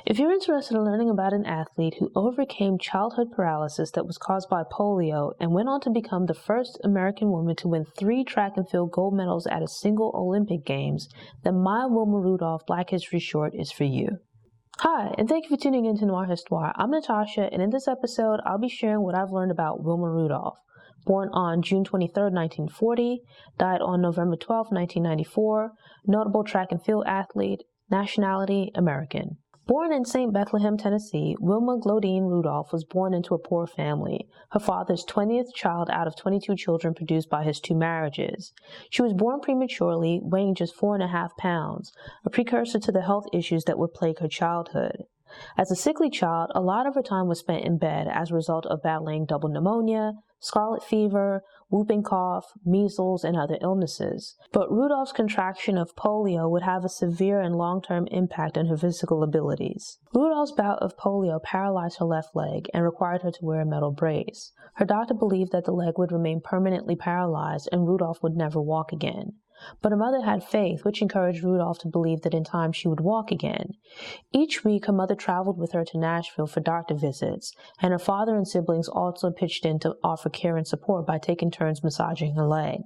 If you're interested in learning about an athlete who overcame childhood paralysis that was caused by polio and went on to become the first American woman to win 3 track and field gold medals at a single Olympic Games, then my Wilma Rudolph Black History Short is for you. Hi, and thank you for tuning in to Noir Histoire. I'm Natasha, and in this episode, I'll be sharing what I've learned about Wilma Rudolph. Born on June 23, 1940, died on November 12, 1994, notable track and field athlete, nationality, American. Born in St. Bethlehem, Tennessee, Wilma Glodine Rudolph was born into a poor family, her father's 20th child out of 22 children produced by his 2 marriages. She was born prematurely, weighing just 4.5 pounds, a precursor to the health issues that would plague her childhood. As a sickly child, a lot of her time was spent in bed as a result of battling double pneumonia, scarlet fever, whooping cough, measles, and other illnesses. But Rudolph's contraction of polio would have a severe and long-term impact on her physical abilities. Rudolph's bout of polio paralyzed her left leg and required her to wear a metal brace. Her doctor believed that the leg would remain permanently paralyzed and Rudolph would never walk again. But her mother had faith, which encouraged Rudolph to believe that in time she would walk again. Each week, her mother traveled with her to Nashville for doctor visits, and her father and siblings also pitched in to offer care and support by taking turns massaging her leg.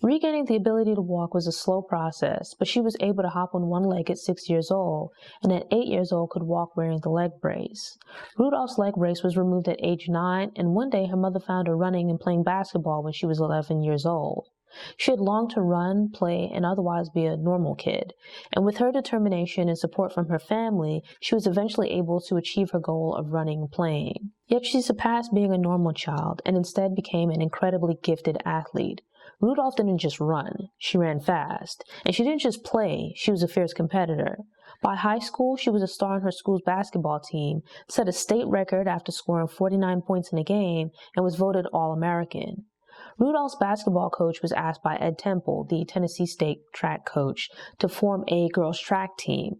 Regaining the ability to walk was a slow process, but she was able to hop on one leg at 6 years old, and at 8 years old could walk wearing the leg brace. Rudolph's leg brace was removed at age 9, and one day her mother found her running and playing basketball when she was 11 years old. She had longed to run, play, and otherwise be a normal kid, and with her determination and support from her family, she was eventually able to achieve her goal of running and playing. Yet she surpassed being a normal child and instead became an incredibly gifted athlete. Rudolph didn't just run, she ran fast, and she didn't just play, she was a fierce competitor. By high school, she was a star on her school's basketball team, set a state record after scoring 49 points in a game, and was voted All-American. Rudolph's basketball coach was asked by Ed Temple, the Tennessee State track coach, to form a girls' track team.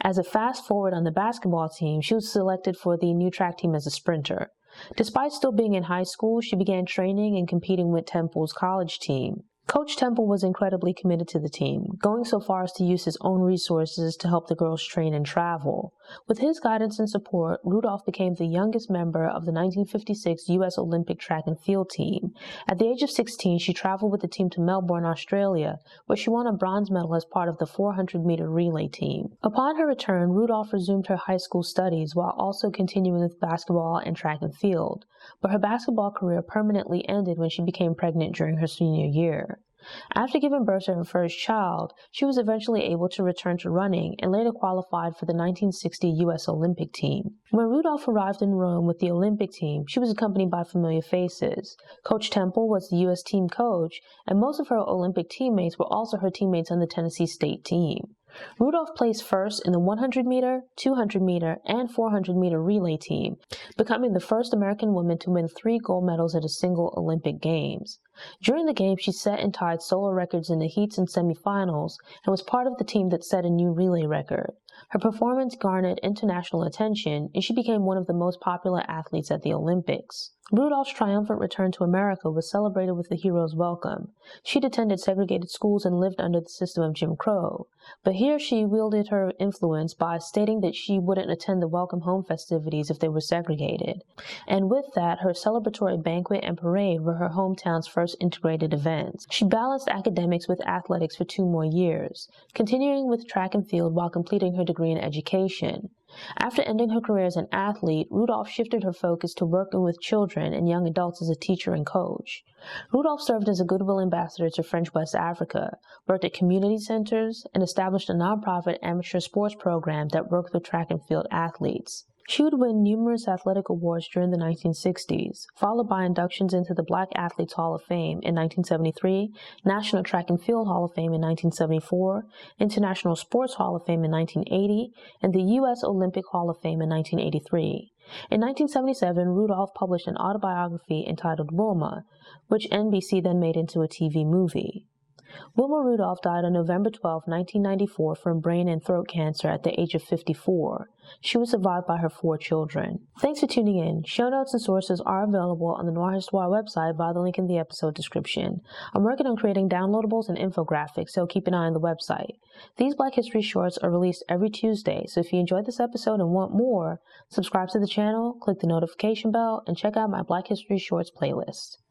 As a fast forward on the basketball team, she was selected for the new track team as a sprinter. Despite still being in high school, she began training and competing with Temple's college team. Coach Temple was incredibly committed to the team, going so far as to use his own resources to help the girls train and travel. With his guidance and support, Rudolph became the youngest member of the 1956 U.S. Olympic track and field team. At the age of 16, she traveled with the team to Melbourne, Australia, where she won a bronze medal as part of the 400-meter relay team. Upon her return, Rudolph resumed her high school studies while also continuing with basketball and track and field. But her basketball career permanently ended when she became pregnant during her senior year. After giving birth to her first child, she was eventually able to return to running and later qualified for the 1960 U.S. Olympic team. When Rudolph arrived in Rome with the Olympic team, she was accompanied by familiar faces. Coach Temple was the U.S. team coach, and most of her Olympic teammates were also her teammates on the Tennessee State team. Rudolph placed first in the 100-meter, 200-meter, and 400-meter relay team, becoming the first American woman to win 3 gold medals at a single Olympic Games. During the Games, she set and tied solo records in the heats and semifinals and was part of the team that set a new relay record. Her performance garnered international attention, and she became one of the most popular athletes at the Olympics. Rudolph's triumphant return to America was celebrated with the hero's welcome. She'd attended segregated schools and lived under the system of Jim Crow, but here she wielded her influence by stating that she wouldn't attend the welcome home festivities if they were segregated. And with that, her celebratory banquet and parade were her hometown's first integrated events. She balanced academics with athletics for 2 more years, continuing with track and field while completing her degree in education. After ending her career as an athlete, Rudolph shifted her focus to working with children and young adults as a teacher and coach. Rudolph served as a goodwill ambassador to French West Africa, worked at community centers, and established a nonprofit amateur sports program that worked with track and field athletes. She would win numerous athletic awards during the 1960s, followed by inductions into the Black Athletes Hall of Fame in 1973, National Track and Field Hall of Fame in 1974, International Sports Hall of Fame in 1980, and the U.S. Olympic Hall of Fame in 1983. In 1977, Rudolph published an autobiography entitled Wilma, which NBC then made into a TV movie. Wilma Rudolph died on November 12, 1994 from brain and throat cancer at the age of 54. She was survived by her 4 children. Thanks for tuning in. Show notes and sources are available on the Noir Histoire website via the link in the episode description. I'm working on creating downloadables and infographics, so keep an eye on the website. These Black History Shorts are released every Tuesday, so if you enjoyed this episode and want more, subscribe to the channel, click the notification bell, and check out my Black History Shorts playlist.